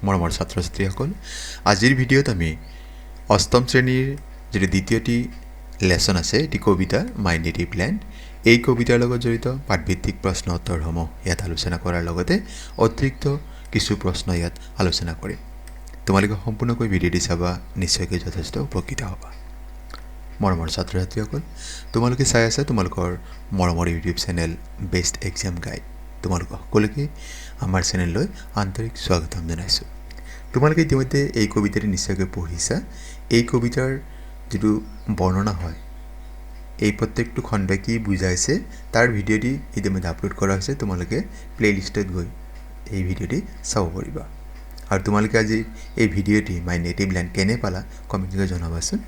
মৰমৰ ছাত্ৰ ছাত্ৰীসকল আজিৰ ভিডিঅ'ত আমি অষ্টম শ্ৰেণীৰ যে দ্বিতীয়টি লেসন আছে এটি কবিতা মাই নেটিভ ল্যান্ড এই কবিতাৰ লগত জড়িত পাঠভিত্তিক প্ৰশ্ন উত্তৰসমূহ ইয়াত আলোচনা কৰাৰ লগতে অতিৰিক্ত কিছু প্ৰশ্ন ইয়াত আলোচনা কৰিম তোমালোকে সম্পূৰ্ণকৈ ভিডিঅ'টি চাবা নিশ্চয়কৈ যথেষ্ট উপকৃত হ'বা মৰমৰ ছাত্ৰ ছাত্ৰীসকল তোমালোকে চাই আছা তোমালোকৰ মৰমৰ YouTube channel best exam guide তোমালোক সকলোকে আমাৰ চেনেললৈ আন্তৰিক স্বাগতম জনাইছো তোমালোকে ইতিমধ্যে এই কবিতাটি নিশ্চয়কৈ পঢ়িছা এই কবিতাৰ যেটো বৰ্ণনা হয় এই প্ৰত্যেকটো খণ্ড কি বুজাইছে তাৰ ভিডিঅ'টি ইতিমধ্যে আপলোড কৰা হৈছে তোমালোকে প্লেলিষ্টত গৈ এই ভিডিঅ'টি চাব পাৰিবা আৰু তোমালোকে আজি এই ভিডিঅ'টি মাই নেটিভ ল্যান্ড কেনে পালা কমেন্টত জনাবাচোন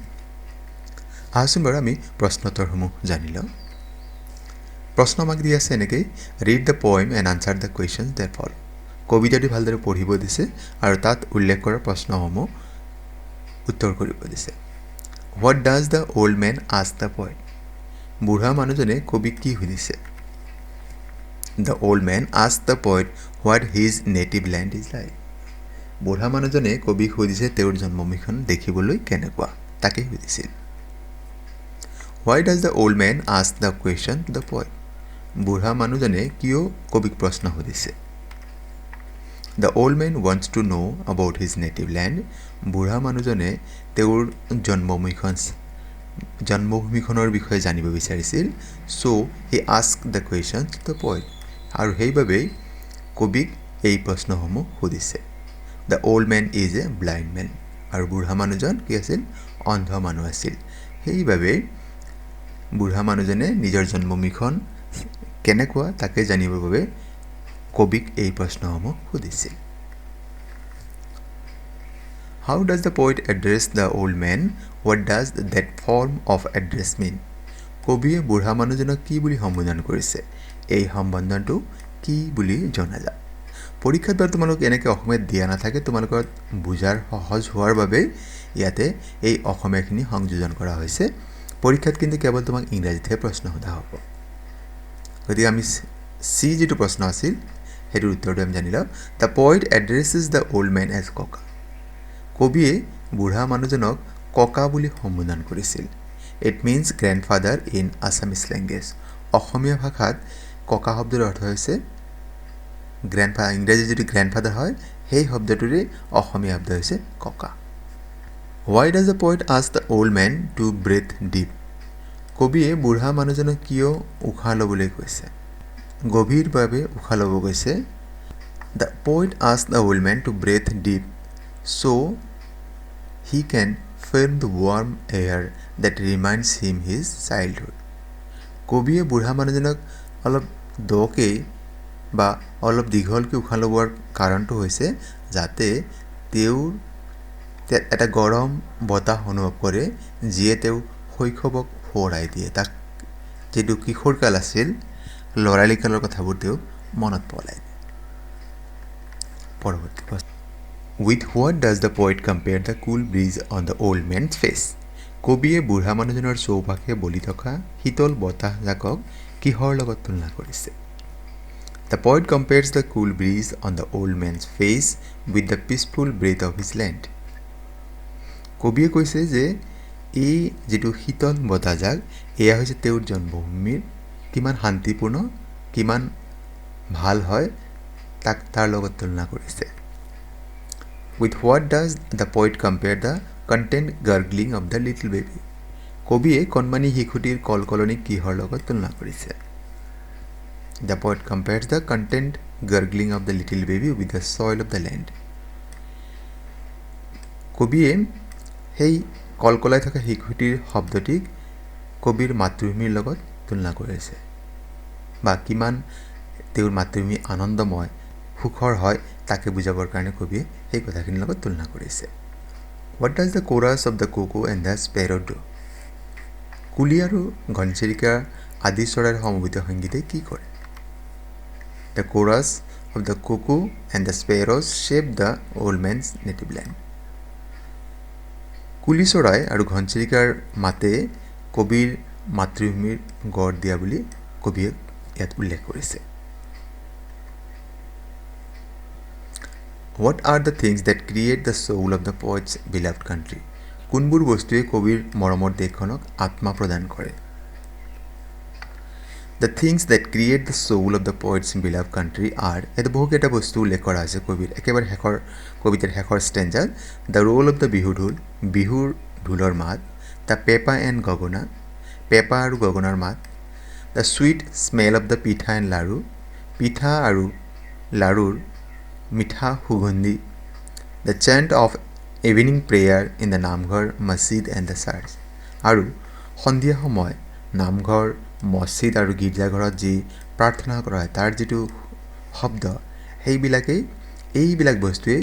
আহচোন বাৰু আমি প্ৰশ্নোত্তৰসমূহ জানি লওঁ প্ৰশ্ন আমাক দিয়া আছে এনেকৈ read the poem and answer the questions that follow কবিতাটি ভালদৰে পঢ়িব দিছে আৰু তাত উল্লেখ কৰা প্ৰশ্নসমূহ উত্তৰ কৰিব দিছে what does the old man ask the poet বুঢ়া মানুহজনে কবিক কি সুধিছে the old man ask the poet what his native land is like বুঢ়া মানুহজনে কবিক সুধিছে তেওঁৰ জন্মভূমিখন দেখিবলৈ কেনেকুৱা তাকে সুধিছিল Why does the old man ask the question to the poet? বুঢ়া মানুহজনে কিয় কবিক প্ৰশ্ন সুধিছে The old man wants to know about his native land. বুঢ়া মানুহজনে তেওঁৰ জন্মভূমিখনৰ বিষয়ে জানিব বিচাৰিছিল So he asked the question to the poet. আৰু সেইবাবে কবিক এই প্ৰশ্নসমূহ সুধিছে The old man is a blind man. আৰু বুঢ়া মানুহজন কি আছিল অন্ধ মানুহ আছিল সেইবাবে বুঢ়া মানুহজনে নিজৰ জন্মভূমিখন কেনেকুৱা তাকে জানিবৰ বাবে কবিক এই প্ৰশ্নসমূহ সুধিছিল How does the poet address the old man? What does that form of address mean? কবিয়ে বুঢ়া মানুহজনক কি বুলি সম্বোধন কৰিছে এই সম্বোধনটো কি বুলি জনা যায় পৰীক্ষাত বাৰু তোমালোক এনেকৈ অসমীয়াত দিয়া নাথাকে তোমালোকৰ বুজাৰ সহজ হোৱাৰ বাবে ইয়াতে এই অসমীয়াখিনি সংযোজন কৰা হৈছে পৰীক্ষাত কিন্তু কেৱল তোমাক ইংৰাজীতে প্ৰশ্ন সোধা হ'ব গতিকে আমি সি যেটো প্ৰশ্ন আছিল হেতু উত্তৰটো আমি জানি লওঁ the poet addressed the old man as ককা কবিয়ে বুঢ়া মানুহজনক ককা বুলি সম্বোধন কৰিছিল it means grandfather in Assamese language Asomiya ভাষাত ককা শব্দৰ অৰ্থ হৈছে গ্ৰেণ্ডফাদাৰ ইংৰাজী যেটো গ্ৰেণ্ডফাদাৰ হয় সেই শব্দটোৰে অসমীয়া শব্দ হৈছে ককা Why does the poet ask the old man to breathe deep? কবিয়ে বুঢ়া মানুহজনক কিয় উশাহ ল'বলৈ কৈছে গভীৰভাৱে উশাহ ল'ব কৈছে The poet asked the old man to breathe deep so he can feel the warm air that reminds him his childhood. কবিয়ে বুঢ়া মানুহজনক অলপ দকে বা অলপ দীঘলকৈ উশাহ ল'বৰ কাৰণটো হৈছে যাতে তেওঁৰ এটা গৰম বতাহ অনুভৱ কৰে যিয়ে তেওঁ শৈশৱক সোঁৱৰাই দিয়ে তাক যেটো কিশোৰ কাল আছিল লৰালি কালৰ কথাবোৰ তেওঁ মনত পেলাই দিয়ে পৰৱৰ্তী প্ৰশ্ন With what does the poet compare the cool breeze on the old man's face? কবিয়ে বুঢ়া মানুহজনৰ চৌপাশে বলি থকা শীতল বতাহজাকক কিহৰ লগত তুলনা কৰিছে The poet compares the cool breeze on the old man's face with the peaceful breath of his land. কবিয়ে কৈছে যে এই যেটো শীতল বতাহজাক এয়া হৈছে তেওঁৰ জন্মভূমিৰ কিমান শান্তিপূৰ্ণ কিমান ভাল হয় তাক তাৰ লগত তুলনা কৰিছে With what does the poet compare the content gurgling of the little baby? কবিয়ে কণমানি শিশুটিৰ কলকলনি কিহৰ লগত তুলনা কৰিছে The poet compares the content gurgling of the little baby with the soil of the land. কবিয়ে সেই কলকলাই থকা শিশুটিৰ শব্দটিক কবিৰ মাতৃভূমিৰ লগত তুলনা কৰিছে বা কিমান তেওঁৰ মাতৃভূমি আনন্দময় সুখৰ হয় তাকে বুজাবৰ কাৰণে কবিয়ে সেই কথাখিনিৰ লগত তুলনা কৰিছে What does the chorus of the cuckoo and the sparrow do? কুলি আৰু ঘনচিৰিকা আদি চৰাইৰ সমবেত সংগীতে কি কৰে The chorus of the cuckoo and the sparrows shape the old man's native land. কুলি চৰাই আৰু ঘনচিৰিকাৰ মাতে কবিৰ মাতৃভূমিৰ গঢ় দিয়া বুলি কবিয়ে ইয়াত উল্লেখ কৰিছে What are the things that create the soul of the poet's beloved country? কোনবোৰ বস্তুৱে কবিৰ মৰমৰ দেশখনক আত্মা প্ৰদান কৰে? The things that create the soul of the poet's beloved country are এটা বহুকেইটা বস্তু উল্লেখ কৰা আছে কবিৰ একেবাৰে শেষৰ কবিতাৰ শেষৰ ষ্টেঞ্জাত the roll of the বিহুৰ ঢোলৰ মাত the পেপা and গগনা পেপা আৰু গগনাৰ মাত the sweet smell of the পিঠা and লাড়ু পিঠা আৰু লাড়ুৰ মিঠা সুগন্ধি the chant of evening prayer in the নামঘৰ মছজিদ and the church আৰু সন্ধিয়া সময় নামঘৰ মছজিদ আৰু গীৰ্জাঘৰত যি প্ৰাৰ্থনা কৰা হয় তাৰ যিটো শব্দ এইবিলাক বস্তুৱে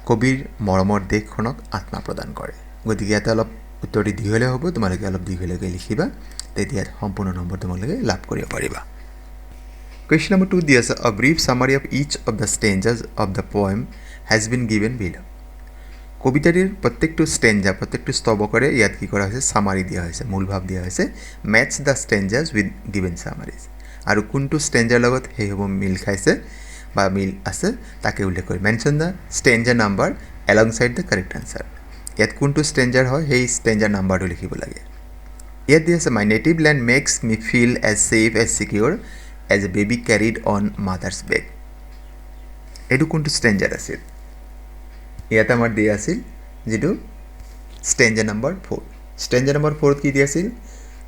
কবিৰ মৰমৰ দেশখনক আত্মা প্ৰদান কৰে গতিকে এটা অলপ উত্তৰটি দীঘলীয়া হ'ব তোমালোকে অলপ দীঘলীয়াকৈ লিখিবা তেতিয়া সম্পূৰ্ণ নম্বৰ তোমালোকে লাভ কৰিব পাৰিবা Question number 2 দিয়া আছে a brief summary of each of the stanzas of the poem has been given below কবিতাটিৰ প্ৰত্যেকটো ষ্টেঞ্জা প্ৰত্যেকটো স্তবকৰে ইয়াত কি কৰা হৈছে সামাৰি দিয়া হৈছে মূল ভাৱ দিয়া হৈছে ম্যাচ দ্য ষ্টেঞ্জাজ উইথ গিভেন সামাৰিজ আৰু কোনটো ষ্টেঞ্জাৰ লগত সেই হ'ব মিল খাইছে বা মিল আছে তাকে উল্লেখ কৰি mention the stanza number alongside the correct answer ইয়াত কোনটো ষ্টেঞ্জাৰ হয় সেই ষ্টেঞ্জাৰ নাম্বাৰটো লিখিব লাগে ইয়াত দিয়া আছে my native land makes me feel as safe as secure as a baby carried on mother's back এইটো কোনটো ষ্টেঞ্জাৰ আছিল ইয়াত আমাৰ দিয়া আছিল যেটো ষ্টেঞ্জা নাম্বাৰ 4 ষ্টেঞ্জা নাম্বাৰ 4 কি দিয়া আছিল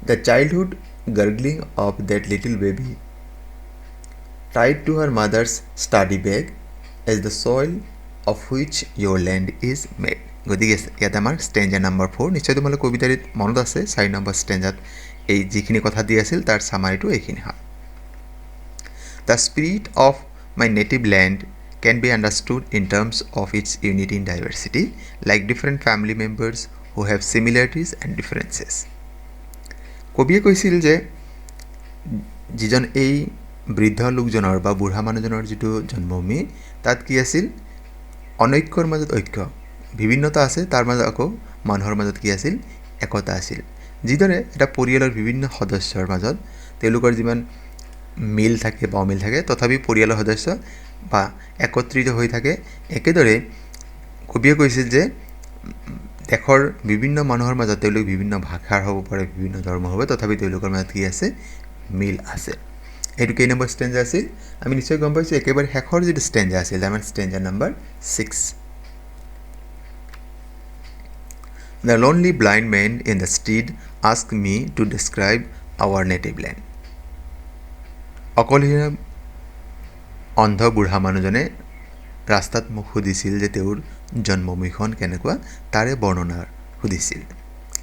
the childhood gurgling of that little baby tied to her mother's sturdy bag as the soil of which your land is made গতিকে ইয়াত আমাৰ ষ্টেঞ্জা নাম্বাৰ 4 নিশ্চয় তোমালোকৰ কবিতাৰ মনত আছে 4 নম্বৰ ষ্টেঞ্জাত এই যিখিনি কথা দিয়া আছিল তাৰ সামাৰিটো এইখিনি হয় the spirit of my native land can be understood in terms of its unity in diversity, like different family members who have similarities and differences. কবিয়ে কৈছিল যে যিজন এই বৃদ্ধ লোকজনৰ বা বুঢ়া মানুহজনৰ যিটো জন্মভূমি তাত কি আছিল অনৈক্যৰ মাজত ঐক্য বিভিন্নতা আছে তাৰ মাজত আকৌ মানুহৰ মাজত কি আছিল একতা আছিল যিদৰে এটা পৰিয়ালৰ বিভিন্ন সদস্যৰ মাজত তেওঁলোকৰ যিমান মিল থাকে বা অমিল থাকে তথাপি পৰিয়ালৰ সদস্য বা একত্ৰিত হৈ থাকে একেদৰে কবিয়ে কৈছিল যে দেশৰ বিভিন্ন মানুহৰ মাজত তেওঁলোক বিভিন্ন ভাষাৰ হ'ব পাৰে বিভিন্ন ধৰ্ম হ'ব তথাপি তেওঁলোকৰ মাজত কি আছে মিল আছে এইটো কেই নম্বৰ ষ্টেঞ্জা আছিল আমি নিশ্চয় গম পাইছো একেবাৰে শেষৰ যিটো ষ্টেঞ্জা আছিল আমাৰ stanza number 6 The lonely blind man in the street asked me to describe our native land অকলহীয়া অন্ধ বুঢ়া মানুহজনে ৰাস্তাত মোক সুধিছিল যে তেওঁৰ জন্মভূমিখন কেনেকুৱা তাৰে বৰ্ণনা সুধিছিল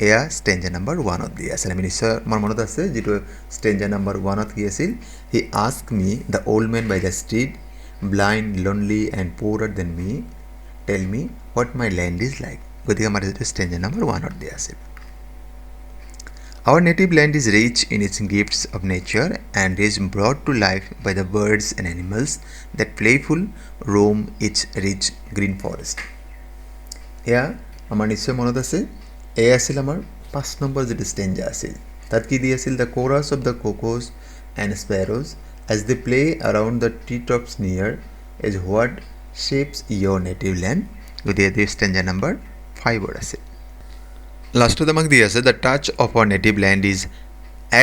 এয়া ষ্টেঞ্জা নাম্বাৰ 1 ত দিয়া আছিল আমি নিশ্চয় মোৰ মনত আছে যেটো ষ্টেঞ্জা নাম্বাৰ 1 ত কি আছিল he asked me the old man by the street blind lonely and poorer than me tell me what my land is like গতিকে আমাৰ যেটো ষ্টেঞ্জা নাম্বাৰ 1 ত দিয়া আছিল Our native land is rich in its gifts of nature and is brought to life by the birds and animals that playful roam its rich green forest. এয়া আমাৰ নিশ্চয় মনত আছে এয়া আছিল আমাৰ 5 নম্বৰ যেটো ষ্টেঞ্জা আছিল তাত কি দি আছিল the chorus of the cuckoos and sparrows as they play around the treetops near is what shapes your native land গতিকে এই ষ্টেঞ্জা নাম্বাৰ 5 ৰ আছে Last of the month is the touch of our native land is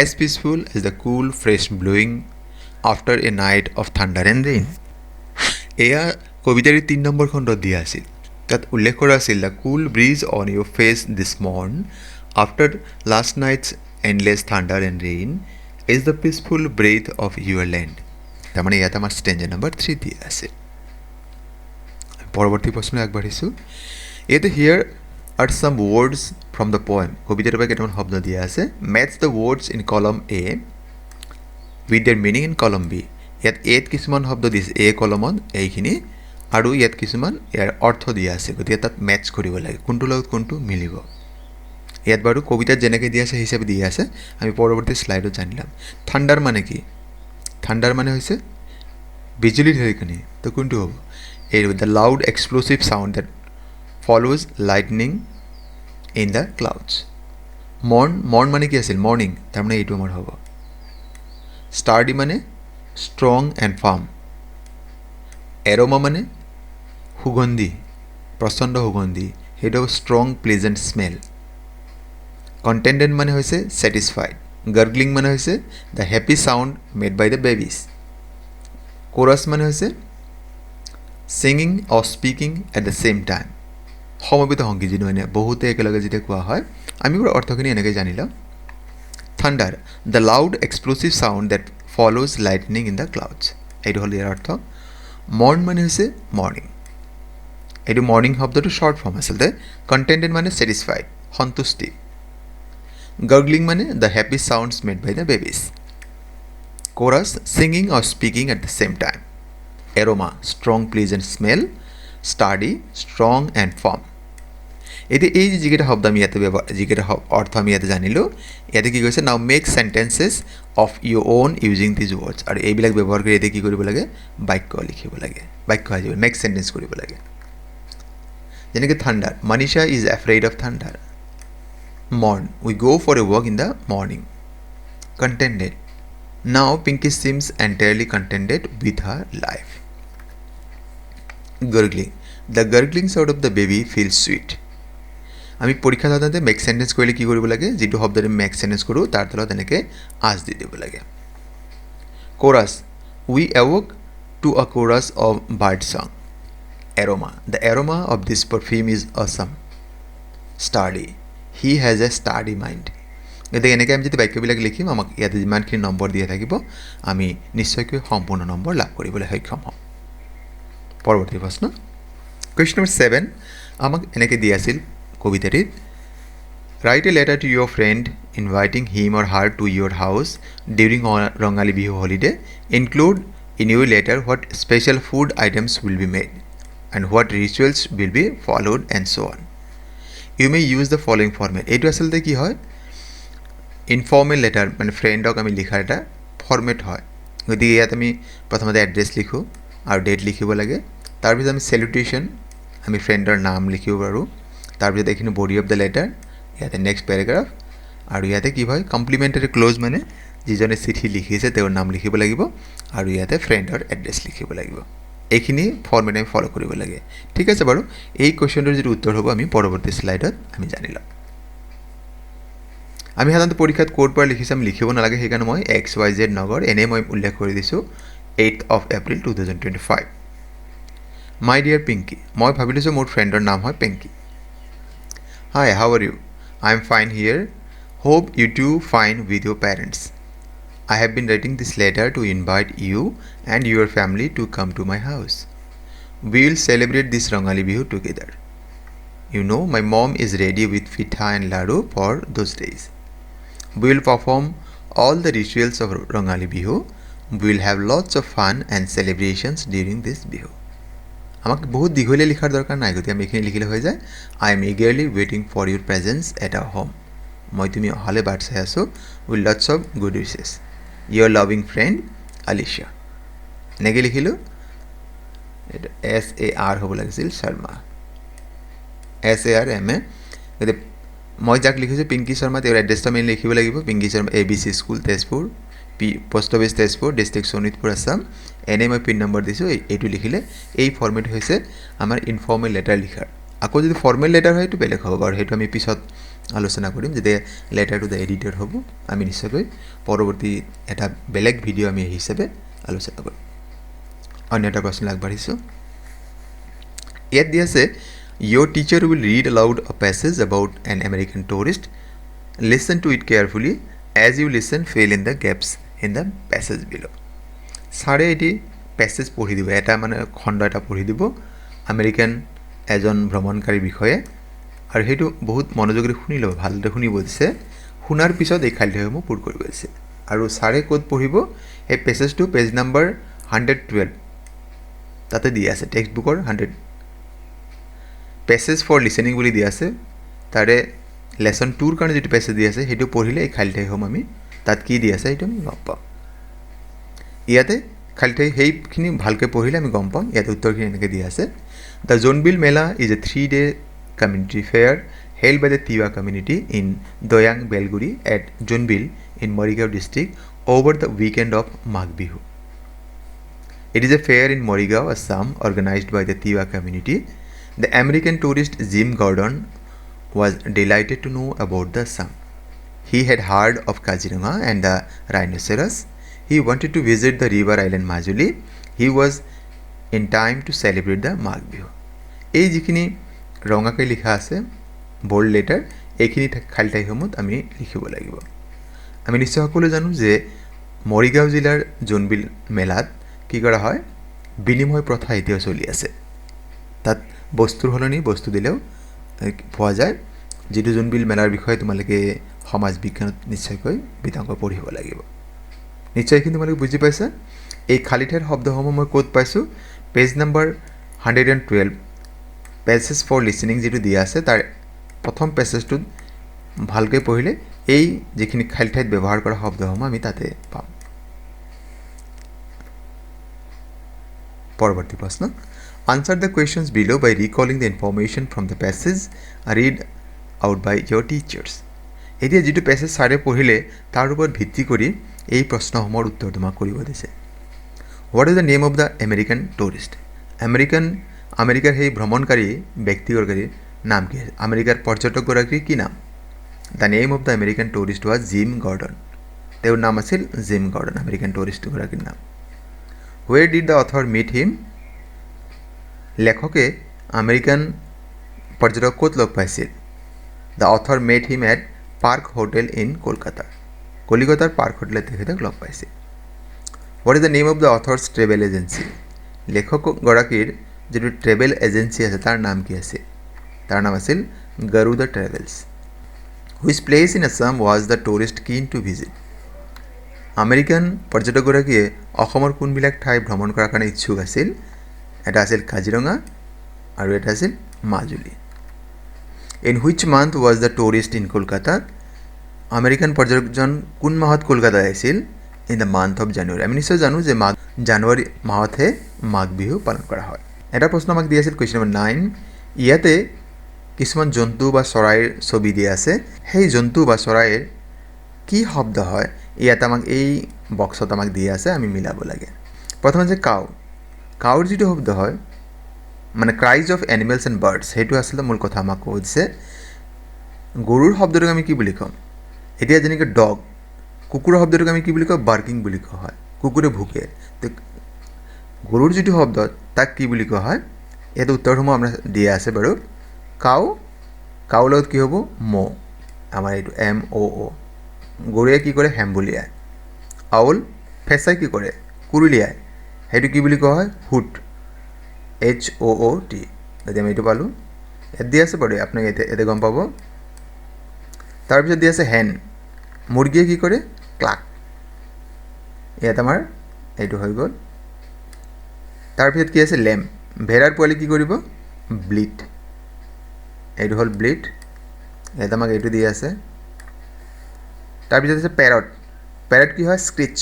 as peaceful as the cool fresh blowing after a night of thunder and rain. এয়া কবিতাৰ 3 number খণ্ড দিয়া আছিল তাত উল্লেখ কৰা আছিল the cool breeze on your face this morn after last night's endless thunder and rain is the peaceful breath of your land. তাৰমানে ইয়াত আমাৰ ষ্টেঞ্জা নম্বৰ 3 দিয়া আছে পৰৱৰ্তী প্ৰশ্ন আগবাঢ়িছো এতে here are some words from the poem কবিতাৰ পৰা কেইটামান শব্দ দিয়া আছে match the words in column A with their meaning in column B ইয়াত A কিছুমান শব্দ দিছে A কলমত এইখিনি আৰু ইয়াত কিছুমান ইয়াৰ অৰ্থ দিয়া আছে গতিকে তাত ম্যাচ কৰিব লাগে কোনটো লগত কোনটো মিলিব ইয়াত বাৰু কবিতা যেনেকৈ দিয়া আছে হিচাপে দিয়া আছে আমি পৰৱৰ্তী স্লাইডত জানিলাম থান্ডাৰ মানে কি থান্ডাৰ মানে হৈছে বিজুলী ঢেৰেকনি তো কোনটো হ'ব এই the loud explosive sound that follows lightning in the clouds morn মানে কি আছিল মর্নিং তার মানে এইটো আমাৰ হ'ব sturdy মানে strong and firm aroma মানে সুগন্ধি প্ৰচণ্ড সুগন্ধি সেইটো ষ্ট্ৰং প্লেজেণ্ট স্মেল কণ্টেণ্টেড মানে হৈছে ছেটিছফাইড গাৰ্গলিং মানে হৈছে the happy sound made by the babies chorus মানে হৈছে singing or speaking at the same time সমবেত সংগীত যিটো মানে বহুতে একেলগে যেতিয়া কোৱা হয় আমি অৰ্থখিনি এনেকৈ জানি লওঁ thunder the loud explosive sound that follows lightning in the clouds এইটো হ'ল ইয়াৰ অৰ্থ মৰ্ণ মানে হৈছে মৰ্ণিং এইটো মৰ্ণিং শব্দটো শ্বৰ্ট ফৰ্ম আচলতে কণ্টেণ্টেড মানে ছেটিছফাইড সন্তুষ্টি গাৰ্গলিং মানে the happy sounds made by the babies chorus singing or speaking at the same time aroma strong pleasant smell sturdy strong and firm এতিয়া এই যিকেইটা শব্দ আমি ইয়াতে যিকেইটা অৰ্থ আমি ইয়াতে জানিলোঁ ইয়াতে কি কৈছে নাও make sentences of Euro on using these words আৰু এইবিলাক ব্যৱহাৰ কৰি ইয়াতে কি কৰিব লাগে বাক্য লিখিব লাগে বাক্য আহিব মেক চেণ্টেঞ্চ কৰিব লাগে যেনেকৈ thunder Manisha is afraid of thunder morn we go' for a walk in the morning contented now Pinky seems entirely contented with her life gargling the gargling sound of the baby feel sweet আমি পৰীক্ষা সাধাৰণতে make sentence কৰিলে কি কৰিব লাগে যিটো শব্দৰে make sentence কৰোঁ তাৰ তলত এনেকৈ আজ দি দিব লাগে chorus we awoke to a chorus of bird song aroma the aroma of this perfume is awesome sturdy he has a sturdy mind গতিকে এনেকৈ আমি যদি বাক্যবিলাক লিখিম আমাক ইয়াতে যিমানখিনি নম্বৰ দিয়া থাকিব আমি নিশ্চয়কৈ সম্পূৰ্ণ নম্বৰ লাভ কৰিবলৈ সক্ষম হ'ম পৰৱৰ্তী প্ৰশ্ন কুৱেশ্যন নম্বৰ 7 আমাক এনেকৈ দিয়া আছিল কবিতাটিত write a letter to your friend inviting him or her to your house during Rongali Bihu holiday include in your letter what special food items will be made and what rituals will be followed and so' on you may use the following format এইটো আচলতে কি হয় informal letter মানে ফ্ৰেণ্ডক আমি লিখাৰ এটা format হয় গতিকে ইয়াত আমি প্ৰথমতে এড্ৰেছ লিখোঁ আৰু ডেট লিখিব লাগে তাৰপিছত আমি চেলুটেশ্যন আমি ফ্ৰেণ্ডৰ নাম লিখিব পাৰোঁ তাৰপিছত এইখিনি বডি অফ দ্য লেটাৰ ইয়াতে নেক্সট পেৰাগ্ৰাফ আৰু ইয়াতে কি হয় কমপ্লিমেণ্টাৰী ক্ল'জ মানে যিজনে চিঠি লিখিছে তেওঁৰ নাম লিখিব লাগিব আৰু ইয়াতে ফ্ৰেণ্ডৰ এড্ৰেছ লিখিব লাগিব এইখিনি ফৰ্মেট আমি ফ'ল' কৰিব লাগে ঠিক আছে বাৰু এই কুৱেশ্যনটোৰ যিটো উত্তৰ হ'ব আমি পৰৱৰ্তী শ্লাইডত আমি জানি ল'ম আমি সাধাৰণতে পৰীক্ষাত ক'ৰ পৰা লিখিছোঁ আমি লিখিব নালাগে সেইকাৰণে মই XYZ নগৰ এনেই মই উল্লেখ কৰি দিছোঁ 8th of April 2025 my dear Pinky মই ভাবি লৈছোঁ মোৰ ফ্ৰেণ্ডৰ নাম হয় Pinky hi how are you I am fine here hope you too fine with your parents I have been writing this letter to invite you and your family to come to my house. We will celebrate this Rangali Bihu together. You know, my mom is ready with pitha and ladu for those days. We will perform all the rituals of Rangali Bihu. We will have lots of fun and celebrations during this Bihu. আমাক বহুত দীঘলীয়া লিখাৰ দৰকাৰ নাই গতিকে আমি এইখিনি লিখিলে হৈ যায় I am eagerly waiting for your presence at our home. মই তুমি অহালে বাট চাই আছোঁ with lots of good wishes. Your loving friend Alicia. এনেকৈ লিখিলোঁ এইটো SAR হ'ব লাগিছিল শৰ্মা SARMA গতিকে মই যাক লিখিছোঁ পিংকি শৰ্মা তেওঁৰ এড্ৰেছটো আমি লিখিব লাগিব Pinky Sharma ABC school Tezpur post office Tezpur district Sonitpur Assam এনেই মই পিন নম্বৰ দিছোঁ এইটো লিখিলে এই ফৰ্মেট হৈছে আমাৰ ইনফৰ্মেল লেটাৰ লিখাৰ আকৌ যদি ফৰ্মেল লেটাৰ হয় এইটো বেলেগ হ'ব বাৰু সেইটো আমি পিছত আলোচনা কৰিম যেতিয়া লেটাৰ টু দ্য এডিটৰ হ'ব আমি নিশ্চয়কৈ পৰৱৰ্তী এটা বেলেগ ভিডিঅ' আমি হিচাপে আলোচনা কৰিম অন্য এটা প্ৰশ্ন আগবাঢ়িছোঁ ইয়াত দি আছে your teacher will read aloud a passage about an American tourist listen to it carefully as you listen fill in the gaps in the passage below ছাৰে এটি পেছেজ পঢ়ি দিব এটা মানে খণ্ড এটা পঢ়ি দিব আমেৰিকান এজন ভ্ৰমণকাৰীৰ বিষয়ে আৰু সেইটো বহুত মনোযোগেৰে শুনি ল'ব ভালদৰে শুনিব দিছে শুনাৰ পিছত এই খালী ঠাইসমূহ পূৰ কৰিব দিছে আৰু ছাৰে ক'ত পঢ়িব এই পেছেজটো পেজ নম্বৰ 112 তাতে দিয়া আছে টেক্সট বুকৰ 100 পেছেজ ফৰ লিচেনিং বুলি দিয়া আছে তাৰে লেচন 2ৰ কাৰণে যিটো পেছেজ দিয়া আছে সেইটো পঢ়িলে এই খালী ঠাইসমূহ আমি তাত কি দিয়া আছে সেইটো আমি গম পাম ইয়াতে খালী ঠাই সেইখিনি ভালকৈ পঢ়িলে আমি গম পাম ইয়াতে উত্তৰখিনি এনেকৈ দিয়া আছে the Jonbeel Mela is a 3-day community fair held by the Tiwa community in Doyang Belguri at Jonbil in Morigao district over the weekend of Magh Bihu. It is a fair in Morigao, Assam, organized by the Tiwa community. The American tourist Jim Gordon was delighted to know about the Assam. He had heard of Kaziranga and the rhinoceros. He wanted to visit the river island Majuli. He was in time to celebrate the Magh Bihu. এই যিখিনি ৰঙাকৈ লিখা আছে bold letter এইখিনি খালী ঠাইসমূহত আমি লিখিব লাগিব আমি নিশ্চয় সকলোৱে জানো যে মৰিগাঁও জিলাৰ জোনবিল মেলাত কি কৰা হয় বিনিময় প্ৰথা এতিয়াও চলি আছে তাত বস্তুৰ হলনি বস্তু দিলেও পোৱা যায় যেটো জোনবিল মেলাৰ বিষয়ে তোমালোকে সমাজ বিজ্ঞানত নিশ্চয়কৈ বিতংক পঢ়িব লাগিব নিশ্চয় কিন্তু তোমালোকে বুজি পাইছা এই খালী ঠাইৰ শব্দসমূহ মই ক'ত পাইছো page number 112 passage for listening যেটো দিয়া আছে তাৰ প্ৰথম পেছেজটো ভালকৈ পঢ়িলে এই যিখিনি খালী ঠাইত ব্যৱহাৰ কৰা শব্দসমূহ আমি তাতে পাম পৰৱৰ্তী প্ৰশ্ন Answer the questions below by recalling the information from the passage read out by your teachers. এতিয়া যেটো প্যাসেজ সারে পঢ়িলে তাৰ ওপৰত ভিত্তি কৰি এই প্ৰশ্নসমূহৰ উত্তৰ তোমাক কৰিব দিছে What is the name of the American tourist? আমেৰিকাৰ সেই ভ্ৰমণকাৰী ব্যক্তিগৰাকীৰ নাম কি আমেৰিকাৰ পৰ্যটকগৰাকীৰ কি নাম The name of the American tourist was Jim Gordon. তেওঁৰ নাম আছিল জিম গৰ্ডন আমেৰিকান টুৰিষ্ট গৰাকীৰ নাম Where did the author meet him? লেখকে আমেৰিকান পৰ্যটক ক'ত লগ পাইছিল The author met him at Park Hotel in Kolkata. কলিকতাৰ পাৰ্ক হোটেলত তেখেতক লগ পাইছিল What is the name of the author's travel agency? লেখক গৰাকীৰ যেটো ট্ৰেভেল এজেন্সি আছে তাৰ নাম কি আছে তাৰ নাম আছিল Garuda Travels. Which place in Assam was the tourist keen to visit? American পৰ্যটকগৰাকীয়ে অসমৰ কোনবিলাক ঠাই ভ্ৰমণ কৰাৰ কাৰণে ইচ্ছুক আছিল এটা আছিল কাজিৰঙা আৰু এটা আছিল Majuli In which month was the tourist in Kolkata? American পৰ্যটকজন কোন মাহত কলকাতা আহিছিল In the month of January. আমি নিশ্চয় জানো যে জানুৱাৰী মাহতে মাঘ বিহু পালন কৰা হয় এটা প্ৰশ্ন আমাক দিয়া আছিল কোৱেশ্চন নম্বৰ 9 ইয়াতে কিছুমান জন্তু বা চৰাইৰ ছবি দিয়া আছে সেই জন্তু বা চৰাইৰ কি শব্দ হয় ইয়াত আমাক এই বক্সত আমাক দিয়া আছে আমি মিলাব লাগে প্ৰথমে যে কাউৰ যেটো শব্দ হয় মানে ক্ৰাইজ অফ এনিমেলস এণ্ড বাৰ্ডছ হেতু আছিল মূল কথা আমাক কৈছে গৰুৰ শব্দটো আমি কি বুলি কম এতিয়া যেনেকৈ ডগ কুকুৰৰ শব্দটো আমি কি বুলি কওঁ বাৰ্কিং বুলি কোৱা হয় কুকুৰে ভুকে তো গৰুৰ যেটো শব্দ তাক কি বুলি কোৱা হয় এটো উত্তৰসমূহ আমৰা দিয়া আছে বাৰু কাউ লগত কি হ'ব মো আমাৰ এটো এম ও ও গৰুৱে কি কৰে হেম্বুলিয়ায় আউল ফেসাই কি কৰে কুৰুলিয়ায় হেতু কি বুলি কোৱা হয় হুট H O O T যদি আমি এটো পালো এত দিয়া আছে বাৰু আপোনাক এতে গম পাব তাৰ পিছত দিয়া আছে হেন মুৰ্গীয়ে কি কৰে ক্লাক ইয়াত আমাৰ এটো হৈ গল তাৰ পিছত কি আছে লেম ভেড়াৰ পোৱালি কি কৰিব ব্লিট এটো হল ব্লিট ইয়াত আমাক এটো দিয়া আছে তাৰ পিছত আছে প্যাৰট কি হয় স্ক্ৰিচ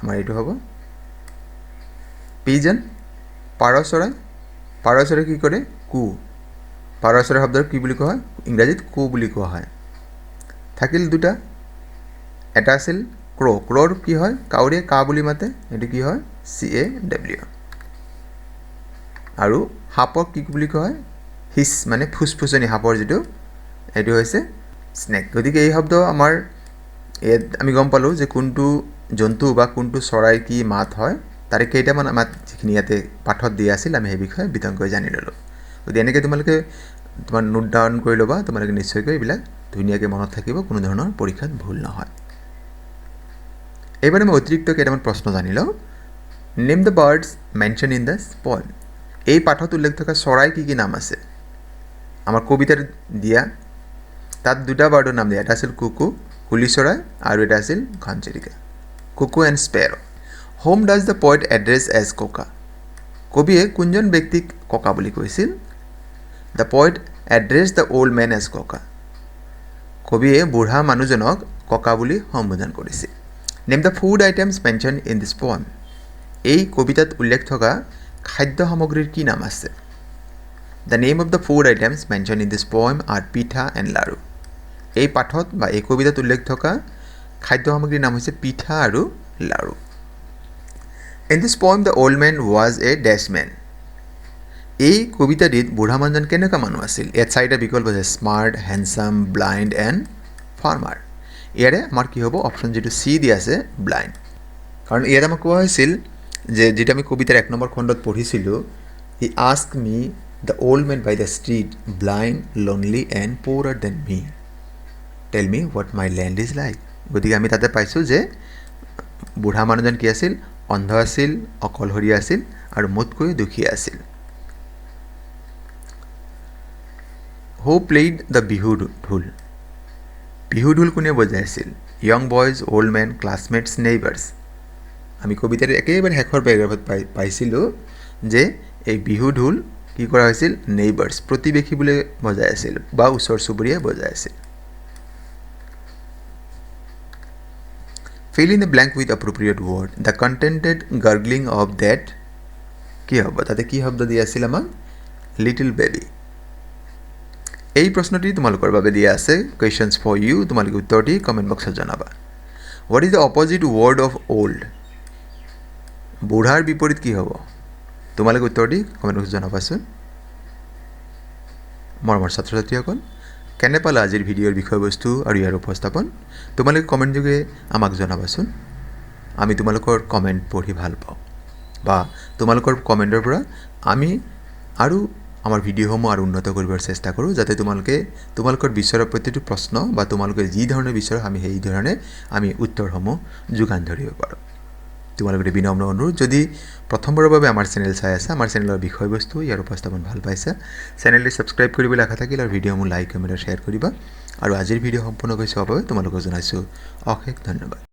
আমাৰ এটো হ'ব পিজন পাৰ চৰাই কি কৰে কু পাৰ চৰাই শব্দ কি বুলি কোৱা হয় ইংৰাজীত কু বুলি কোৱা হয় থাকিল দুটা এটা আছিল ক্ৰ'ৰ কি হয় কাউৰে কা বুলি মাতে এটো কি হয় CAW আৰু হাপক কি বুলি কোৱা হয় হিস মানে ফুসফুসনি হাপৰ যেটো এটো হৈছে স্নেক গতিকে এই শব্দ আমাৰ আমি গম পালো যে কোনটো জন্তু বা কোনটো চৰাই কি মাত হয় তাৰে কেইটামান মাত যিখিনি ইয়াতে পাঠত দিয়া আছিল আমি এই বিষয়ে বিতংকৈ জানি ললো গতিকে এনেকৈ তোমালোকে তোমাৰ নোট ডাউন কৰি লবা তোমালোকে নিশ্চয়কৈ এইবিলাক ধুনীয়াকৈ মনত থাকিব কোনো ধৰণৰ পৰীক্ষাত ভুল নহয় এবাৰে আমি অতিৰিক্ত কেইটামান প্ৰশ্ন জানি লওঁ name the birds mention in the poem এই পাঠত উল্লেখ থকা চৰাই কি নাম আছে আমাৰ কবিতাৰ দিয়া তাত দুটা বাৰ্ডৰ নাম দিয়া এটা আছিল কুকু কুলি চৰাই আৰু এটা আছিল ঘনচিৰিকা cuckoo and sparrow home does the poet address as koka কবিয়ে কোনজন ব্যক্তিক কোকা বুলি কৈছিল the poet address the old man as koka কবিয়ে বুঢ়া মানুহজনক কোকা বুলি সম্বোধন কৰিছিল name the food items mention in this poem এই কবিতাত উল্লেখ থকা খাদ্য সামগ্ৰীৰ কি নাম আছে the name of the food items mention in this poem are pitha and laddu এই পাঠত বা এই কবিতাত উল্লেখ থকা খাদ্য সামগ্ৰীৰ নাম হৈছে পিঠা আৰু লাড়ু In this poem, the old man was a dash man. এই কবিতাটিত বুঢ়া মানুহজন কেনেকুৱা মানুহ আছিল? ইয়াত চাৰিটা বিকল্প আছে: smart, handsome, blind and farmer. ইয়াৰে আমাৰ কি হ'ব? অপশ্যন যিটো চি দিয়া আছে, ব্লাইণ্ড। কাৰণ ইয়াত আমাক কোৱা হৈছিল যে যিটো আমি কবিতাৰ 1 নম্বৰ খণ্ডত পঢ়িছিলোঁ, he ask me the old man by the street, blind, lonely and poorer than me, tell me what my land is like. গতিকে আমি তাতে পাইছোঁ যে বুঢ়া মানুহজন কি আছিল? অন্ধ আছিল, অকলশৰীয়া আছিল আৰু মোতকৈ দুখীয়া আছিল। হু প্লেইড দ্য বিহু ঢোল? বিহু ঢোল কোনে বজাইছিল? Young boys, old men, classmates, neighbours. আমি কবিতাৰ একেবাৰে শেষৰ পেৰাগ্ৰাফত পাইছিলোঁ যে এই বিহু ঢোল কি কৰা হৈছিল? নেইবাৰ্ছ, প্ৰতিবেশীবোৰে বজাই আছিল বা ওচৰ চুবুৰীয়াই বজাই আছিল। Fill in the blank with appropriate word. The contented gurgling of that কি হ'ব? তাতে কি শব্দ দিয়া আছিল আমাক? Little baby. এই প্ৰশ্নটি তোমালোকৰ বাবে দিয়া আছে, কুৱেশ্যনছ ফৰ ইউ। তোমালোকে উত্তৰটি কমেণ্ট বক্সত জনাবা। What is the opposite word of old? বুঢ়াৰ বিপৰীত কি হ'ব? তোমালোকে উত্তৰটি কমেণ্ট বক্সত জনাবাচোন। মৰমৰ ছাত্ৰ ছাত্ৰীসকল, কেনে পালা আজিৰ ভিডিঅ'ৰ বিষয়বস্তু আৰু ইয়াৰ উপস্থাপন? তোমালোকে কমেণ্ট যোগে আমাক জনাবাচোন। আমি তোমালোকৰ কমেণ্ট পঢ়ি ভাল পাওঁ, বা তোমালোকৰ কমেণ্টৰ পৰা আমি আৰু আমাৰ ভিডিঅ'সমূহ আৰু উন্নত কৰিবৰ চেষ্টা কৰোঁ, যাতে তোমালোকৰ বিচৰা প্ৰতিটো প্ৰশ্ন বা তোমালোকে যি ধৰণে বিচৰা আমি সেই ধৰণে আমি উত্তৰসমূহ যোগান ধৰিব পাৰোঁ। তোমালোকৰ বিনম্ৰ অনুৰোধ, যদি প্ৰথমবাৰৰ বাবে আমাৰ চেনেল চাই আছা, আমাৰ চেনেলৰ বিষয়বস্তু ইয়াৰ উপস্থাপন ভাল পাইছা, চেনেলটি ছাবস্ক্ৰাইব কৰিবলৈ আশা থাকিল আৰু ভিডিঅ'সমূহ লাইক, কমেণ্ট আৰু শ্বেয়াৰ কৰিবা। আৰু আজিৰ ভিডিঅ' সম্পূৰ্ণ কৰি চোৱাৰ বাবে তোমালোকক জনাইছোঁ অশেষ ধন্যবাদ।